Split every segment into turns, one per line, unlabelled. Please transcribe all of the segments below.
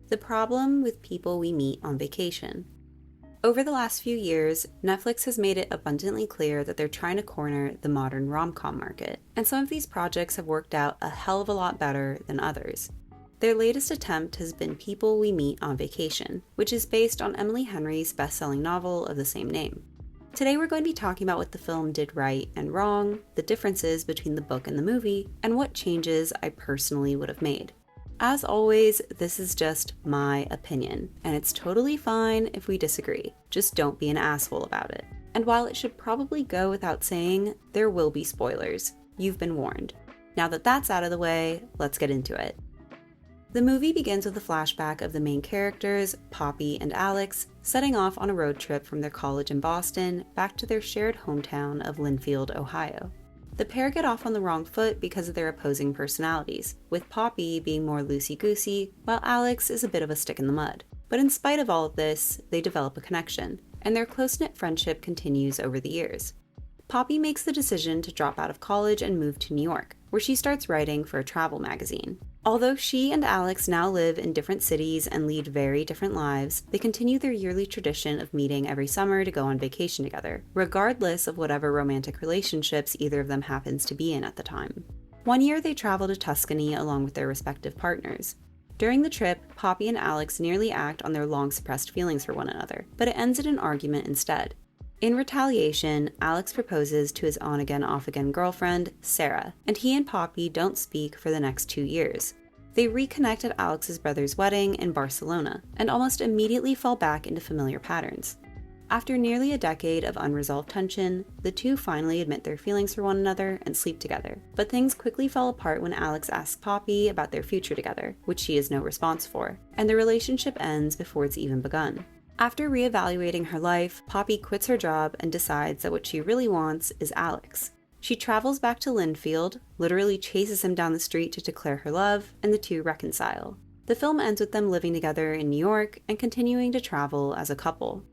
The problem with people we meet on vacation. Over the last few years, Netflix has made it abundantly clear that they're trying to corner the modern rom-com market, and some of these projects have worked out a hell of a lot better than others. Their latest attempt has been People We Meet on Vacation, which is based on Emily Henry's best-selling novel of the same name. Today we're going to be talking about what the film did right and wrong, the differences between the book and the movie, and what changes I personally would have made. As always, this is just my opinion, and it's totally fine if we disagree. Just don't be an asshole about it. And while it should probably go without saying, there will be spoilers. You've been warned. Now that that's out of the way, let's get into it. The movie begins with a flashback of the main characters, Poppy and Alex, setting off on a road trip from their college in Boston back to their shared hometown of Linfield, Ohio. The pair get off on the wrong foot because of their opposing personalities, with Poppy being more loosey-goosey, while Alex is a bit of a stick in the mud. But in spite of all of this, they develop a connection, and their close-knit friendship continues over the years. Poppy makes the decision to drop out of college and move to New York, where she starts writing for a travel magazine. Although she and Alex now live in different cities and lead very different lives, they continue their yearly tradition of meeting every summer to go on vacation together, regardless of whatever romantic relationships either of them happens to be in at the time. One year they travel to Tuscany along with their respective partners. During the trip, Poppy and Alex nearly act on their long-suppressed feelings for one another, but it ends in an argument instead. In retaliation, Alex proposes to his on-again, off-again girlfriend, Sarah, and he and Poppy don't speak for the next 2 years. They reconnect at Alex's brother's wedding in Barcelona, and almost immediately fall back into familiar patterns. After nearly a decade of unresolved tension, the two finally admit their feelings for one another and sleep together, but things quickly fall apart when Alex asks Poppy about their future together, which she has no response for, and the relationship ends before it's even begun. After reevaluating her life, Poppy quits her job and decides that what she really wants is Alex. She travels back to Linfield, literally chases him down the street to declare her love, and the two reconcile. The film ends with them living together in New York and continuing to travel as a couple.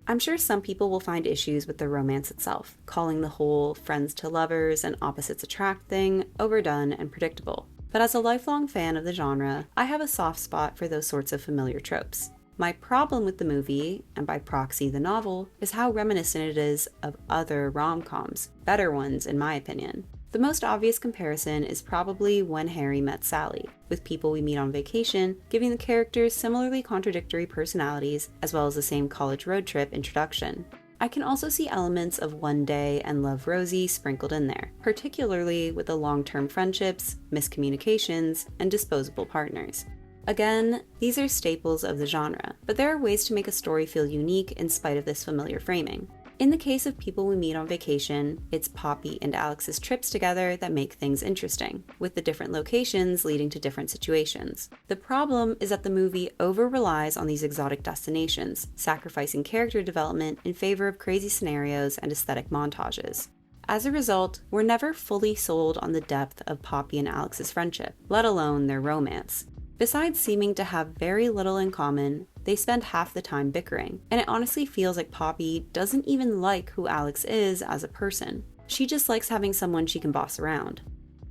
I'm sure some people will find issues with the romance itself, calling the whole friends to lovers and opposites attract thing overdone and predictable. But as a lifelong fan of the genre, I have a soft spot for those sorts of familiar tropes. My problem with the movie, and by proxy the novel, is how reminiscent it is of other rom-coms, better ones in my opinion. The most obvious comparison is probably When Harry Met Sally, with People We Meet on Vacation giving the characters similarly contradictory personalities as well as the same college road trip introduction. I can also see elements of One Day and Love Rosie sprinkled in there, particularly with the long-term friendships, miscommunications, and disposable partners. Again, these are staples of the genre, but there are ways to make a story feel unique in spite of this familiar framing. In the case of People We Meet on Vacation, it's Poppy and Alex's trips together that make things interesting, with the different locations leading to different situations. The problem is that the movie over-relies on these exotic destinations, sacrificing character development in favor of crazy scenarios and aesthetic montages. As a result, we're never fully sold on the depth of Poppy and Alex's friendship, let alone their romance. Besides seeming to have very little in common, they spend half the time bickering, and it honestly feels like Poppy doesn't even like who Alex is as a person. She just likes having someone she can boss around.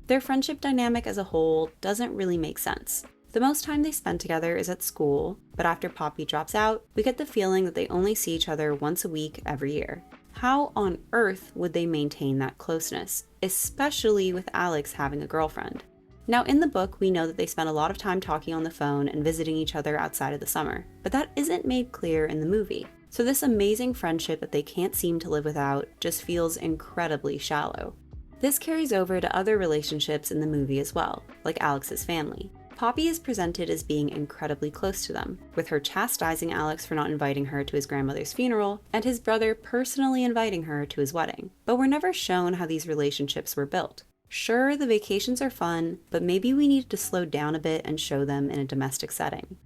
Their friendship dynamic as a whole doesn't really make sense. The most time they spend together is at school, but after Poppy drops out, we get the feeling that they only see each other once a week every year. How on earth would they maintain that closeness, especially with Alex having a girlfriend? Now, in the book, we know that they spend a lot of time talking on the phone and visiting each other outside of the summer, but that isn't made clear in the movie. So this amazing friendship that they can't seem to live without just feels incredibly shallow. This carries over to other relationships in the movie as well, like Alex's family. Poppy is presented as being incredibly close to them, with her chastising Alex for not inviting her to his grandmother's funeral, and his brother personally inviting her to his wedding. But we're never shown how these relationships were built. Sure, the vacations are fun, but maybe we needed to slow down a bit and show them in a domestic setting.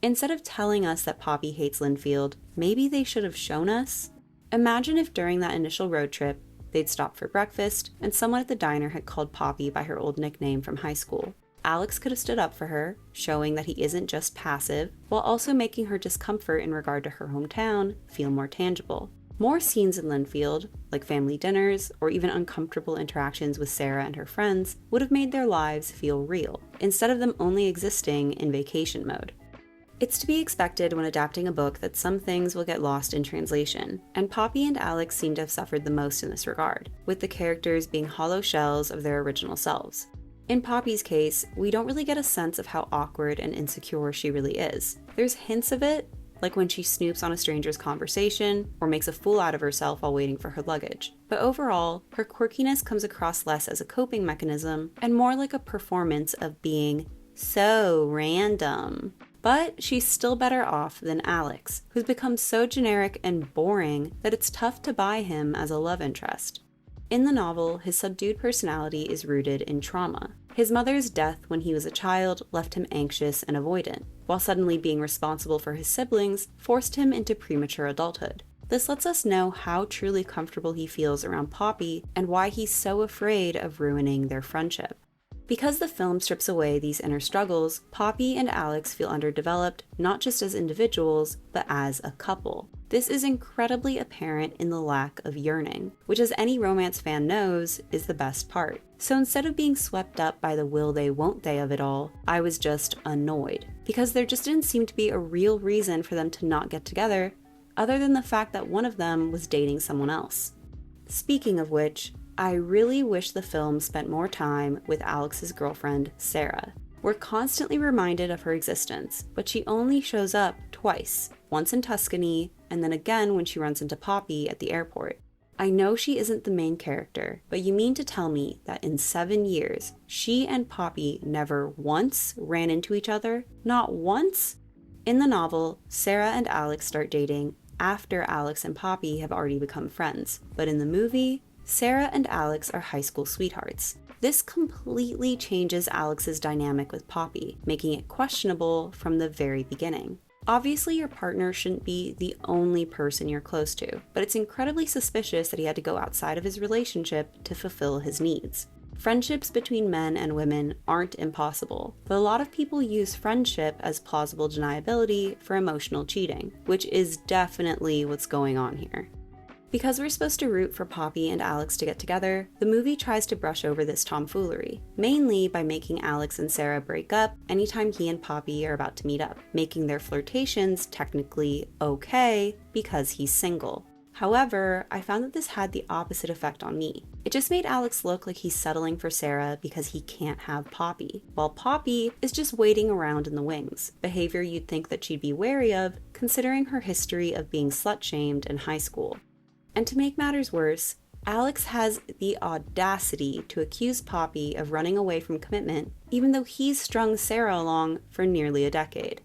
Instead of telling us that Poppy hates Linfield, maybe they should have shown us. Imagine if during that initial road trip, they'd stopped for breakfast, and someone at the diner had called Poppy by her old nickname from high school. Alex could have stood up for her, showing that he isn't just passive, while also making her discomfort in regard to her hometown feel more tangible. More scenes in Linfield, like family dinners or even uncomfortable interactions with Sarah and her friends, would have made their lives feel real, instead of them only existing in vacation mode. It's to be expected when adapting a book that some things will get lost in translation, and Poppy and Alex seem to have suffered the most in this regard, with the characters being hollow shells of their original selves. In Poppy's case, we don't really get a sense of how awkward and insecure she really is. There's hints of it, like when she snoops on a stranger's conversation or makes a fool out of herself while waiting for her luggage. But overall, her quirkiness comes across less as a coping mechanism and more like a performance of being so random. But she's still better off than Alex, who's become so generic and boring that it's tough to buy him as a love interest. In the novel, his subdued personality is rooted in trauma. His mother's death when he was a child left him anxious and avoidant, while suddenly being responsible for his siblings forced him into premature adulthood. This lets us know how truly comfortable he feels around Poppy and why he's so afraid of ruining their friendship. Because the film strips away these inner struggles, Poppy and Alex feel underdeveloped not just as individuals, but as a couple. This is incredibly apparent in the lack of yearning, which, as any romance fan knows, is the best part. So instead of being swept up by the will they won't they of it all, I was just annoyed, because there just didn't seem to be a real reason for them to not get together, other than the fact that one of them was dating someone else. Speaking of which, I really wish the film spent more time with Alex's girlfriend, Sarah. We're constantly reminded of her existence, but she only shows up twice, once in Tuscany, and then again when she runs into Poppy at the airport. I know she isn't the main character, but you mean to tell me that in 7 years, she and Poppy never once ran into each other? Not once? In the novel, Sarah and Alex start dating after Alex and Poppy have already become friends, but in the movie, Sarah and Alex are high school sweethearts. This completely changes Alex's dynamic with Poppy, making it questionable from the very beginning. Obviously, your partner shouldn't be the only person you're close to, but it's incredibly suspicious that he had to go outside of his relationship to fulfill his needs. Friendships between men and women aren't impossible, but a lot of people use friendship as plausible deniability for emotional cheating, which is definitely what's going on here. Because we're supposed to root for Poppy and Alex to get together, the movie tries to brush over this tomfoolery, mainly by making Alex and Sarah break up anytime he and Poppy are about to meet up, making their flirtations technically okay because he's single. However, I found that this had the opposite effect on me. It just made Alex look like he's settling for Sarah because he can't have Poppy, while Poppy is just waiting around in the wings, behavior you'd think that she'd be wary of considering her history of being slut-shamed in high school. And to make matters worse, Alex has the audacity to accuse Poppy of running away from commitment, even though he's strung Sarah along for nearly a decade.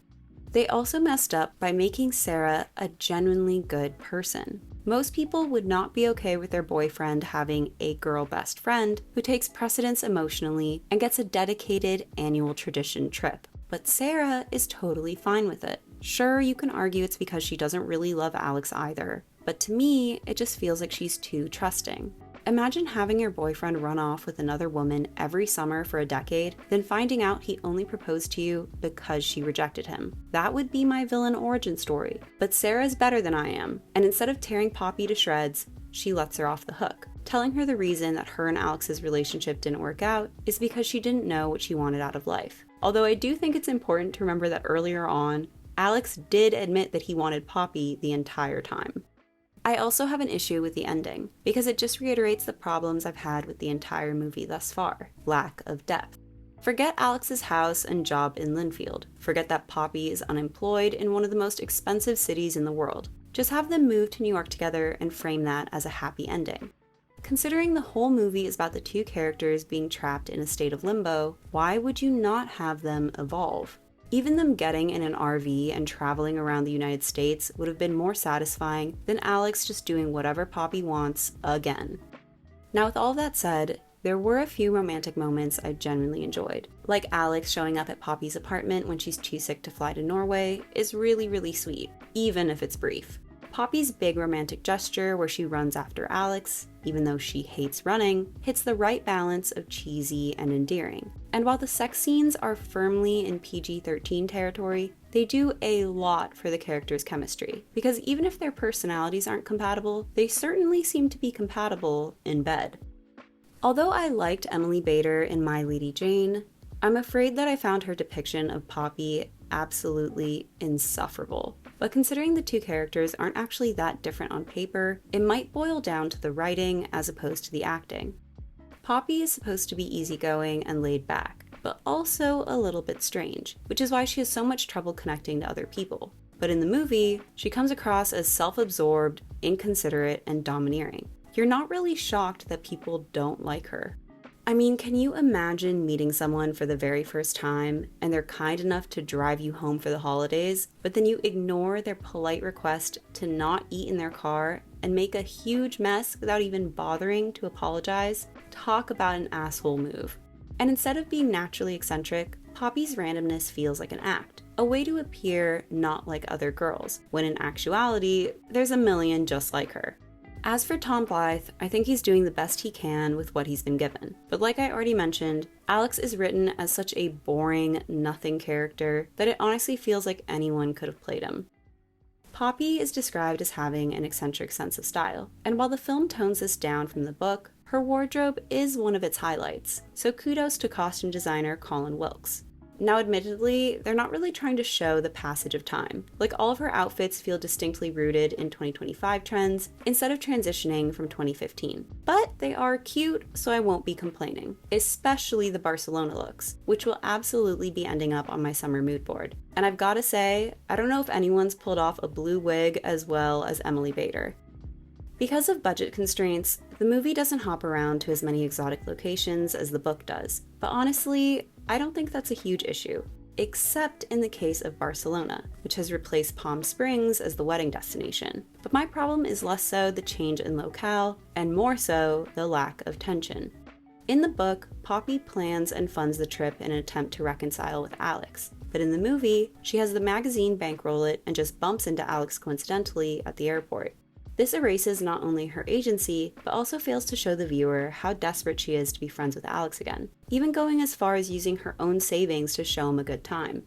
They also messed up by making Sarah a genuinely good person. Most people would not be okay with their boyfriend having a girl best friend who takes precedence emotionally and gets a dedicated annual tradition trip. But Sarah is totally fine with it. Sure, you can argue it's because she doesn't really love Alex either, but to me, it just feels like she's too trusting. Imagine having your boyfriend run off with another woman every summer for a decade, then finding out he only proposed to you because she rejected him. That would be my villain origin story. But Sarah's better than I am, and instead of tearing Poppy to shreds, she lets her off the hook, telling her the reason that her and Alex's relationship didn't work out is because she didn't know what she wanted out of life. Although I do think it's important to remember that earlier on, Alex did admit that he wanted Poppy the entire time. I also have an issue with the ending, because it just reiterates the problems I've had with the entire movie thus far: lack of depth. Forget Alex's house and job in Linfield. Forget that Poppy is unemployed in one of the most expensive cities in the world. Just have them move to New York together and frame that as a happy ending. Considering the whole movie is about the two characters being trapped in a state of limbo, why would you not have them evolve? Even them getting in an RV and traveling around the United States would have been more satisfying than Alex just doing whatever Poppy wants again. Now, with all that said, there were a few romantic moments I genuinely enjoyed. Like Alex showing up at Poppy's apartment when she's too sick to fly to Norway is really sweet, even if it's brief. Poppy's big romantic gesture where she runs after Alex, even though she hates running, hits the right balance of cheesy and endearing. And while the sex scenes are firmly in PG-13 territory, they do a lot for the characters' chemistry, because even if their personalities aren't compatible, they certainly seem to be compatible in bed. Although I liked Emily Bader in My Lady Jane, I'm afraid that I found her depiction of Poppy absolutely insufferable. But considering the two characters aren't actually that different on paper, it might boil down to the writing as opposed to the acting. Poppy is supposed to be easygoing and laid back, but also a little bit strange, which is why she has so much trouble connecting to other people. But in the movie, she comes across as self-absorbed, inconsiderate, and domineering. You're not really shocked that people don't like her. I mean, can you imagine meeting someone for the very first time and they're kind enough to drive you home for the holidays, but then you ignore their polite request to not eat in their car and make a huge mess without even bothering to apologize? Talk about an asshole move. And instead of being naturally eccentric, Poppy's randomness feels like an act, a way to appear not like other girls, when in actuality, there's a million just like her. As for Tom Blythe, I think he's doing the best he can with what he's been given. But like I already mentioned, Alex is written as such a boring, nothing character that it honestly feels like anyone could have played him. Poppy is described as having an eccentric sense of style, and while the film tones this down from the book, her wardrobe is one of its highlights, so kudos to costume designer Colin Wilkes. Now admittedly, they're not really trying to show the passage of time. Like, all of her outfits feel distinctly rooted in 2025 trends instead of transitioning from 2015. But they are cute, so I won't be complaining. Especially the Barcelona looks, which will absolutely be ending up on my summer mood board. And I've gotta say, I don't know if anyone's pulled off a blue wig as well as Emily Bader. Because of budget constraints, the movie doesn't hop around to as many exotic locations as the book does. But honestly, I don't think that's a huge issue, except in the case of Barcelona, which has replaced Palm Springs as the wedding destination. But my problem is less so the change in locale, and more so the lack of tension. In the book, Poppy plans and funds the trip in an attempt to reconcile with Alex. But in the movie, she has the magazine bankroll it and just bumps into Alex coincidentally at the airport. This erases not only her agency, but also fails to show the viewer how desperate she is to be friends with Alex again, even going as far as using her own savings to show him a good time.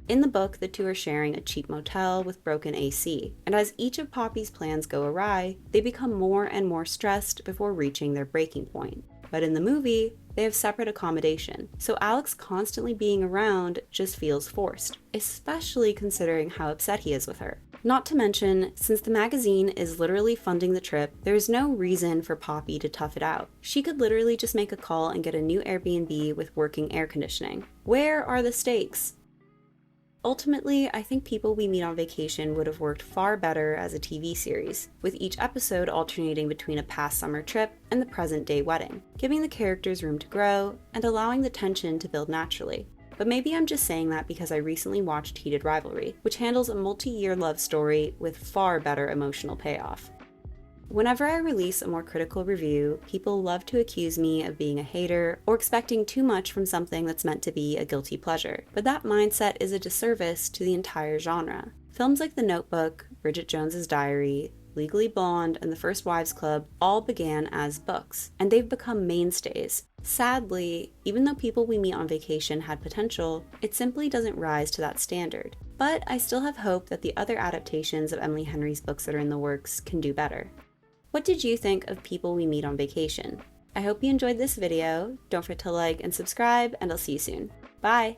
In the book, the two are sharing a cheap motel with broken AC, and as each of Poppy's plans go awry, they become more and more stressed before reaching their breaking point. But in the movie, they have separate accommodation, so Alex constantly being around just feels forced, especially considering how upset he is with her. Not to mention, since the magazine is literally funding the trip, there is no reason for Poppy to tough it out. She could literally just make a call and get a new Airbnb with working air conditioning. Where are the stakes? Ultimately, I think People We Meet on Vacation would have worked far better as a TV series, with each episode alternating between a past summer trip and the present day wedding, giving the characters room to grow and allowing the tension to build naturally. But maybe I'm just saying that because I recently watched Heated Rivalry, which handles a multi-year love story with far better emotional payoff. Whenever I release a more critical review, people love to accuse me of being a hater or expecting too much from something that's meant to be a guilty pleasure. But that mindset is a disservice to the entire genre. Films like The Notebook, Bridget Jones's Diary, Legally Blonde, and The First Wives Club all began as books, and they've become mainstays. Sadly, even though People We Meet on Vacation had potential, it simply doesn't rise to that standard. But I still have hope that the other adaptations of Emily Henry's books that are in the works can do better. What did you think of People We Meet on Vacation? I hope you enjoyed this video. Don't forget to like and subscribe, and I'll see you soon. Bye!